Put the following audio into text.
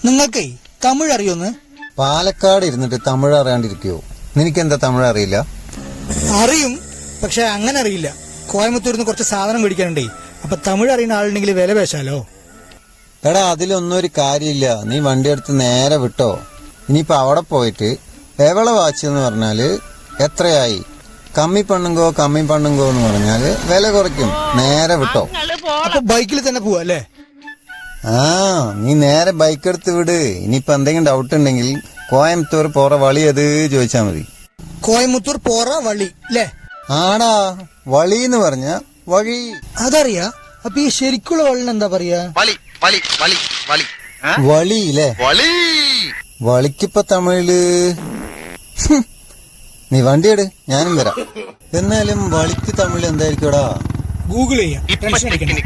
നിങ്ങൾക്കേ തമിഴ് അറിയോന്ന്? പാലക്കാട് ഇരുന്നിട്ട് തമിഴ് അറിയാണ്ടിരിക്കുവോ? നിനക്കെന്താ തമിഴ് അറിയില്ല? അറിയും, പക്ഷെ അങ്ങനെ അറിയില്ല. കോയമ്പത്തൂരിന്ന് കുറച്ച് സാധനം മേടിക്കാനുണ്ടേ. അപ്പൊ തമിഴ് അറിയുന്ന ആളുണ്ടെങ്കിൽ വില പേശാലോ. എടാ, അതിലൊന്നും ഒരു കാര്യമില്ല. നീ വണ്ടി എടുത്ത് നേരെ വിട്ടോ. ഇനിയിപ്പോ അവിടെ പോയിട്ട് എവളെ വാച്ചെന്ന് പറഞ്ഞാല് എത്രയായി, കമ്മി പണ്ണുങ്കോ എന്ന് പറഞ്ഞാല് വില കുറയ്ക്കും. നേരെ വിട്ടോ. അപ്പൊ ബൈക്കിൽ തന്നെ പോവാ അല്ലേ? ആ, നീ നേരെ ബൈക്ക് എടുത്ത് വിട്. ഇനിയിപ്പോ എന്തെങ്കിലും ഡൗട്ട് ഉണ്ടെങ്കിൽ കോയമ്പത്തൂർ പോറ വളി അത് ചോദിച്ചാ മതി. കോയമ്പത്തൂർ പോറ വള്ളി അല്ലേ? ആടാ, വളി എന്ന് പറഞ്ഞ വഴി. അതറിയാ. അപ്പൊ ഈ ശരിക്കുള്ള വള്ളിന് എന്താ പറയാ? വളിയില്ലേ? വളിക്കിപ്പോ തമിഴില് നീ വണ്ടി എടു, ഞാനും വരാം. എന്നാലും വളിക്ക് തമിഴ് എന്തായിരിക്കുംടാ? ഗൂഗിൾ ചെയ്യാം. ടെൻഷൻ അടിക്കണ്ട.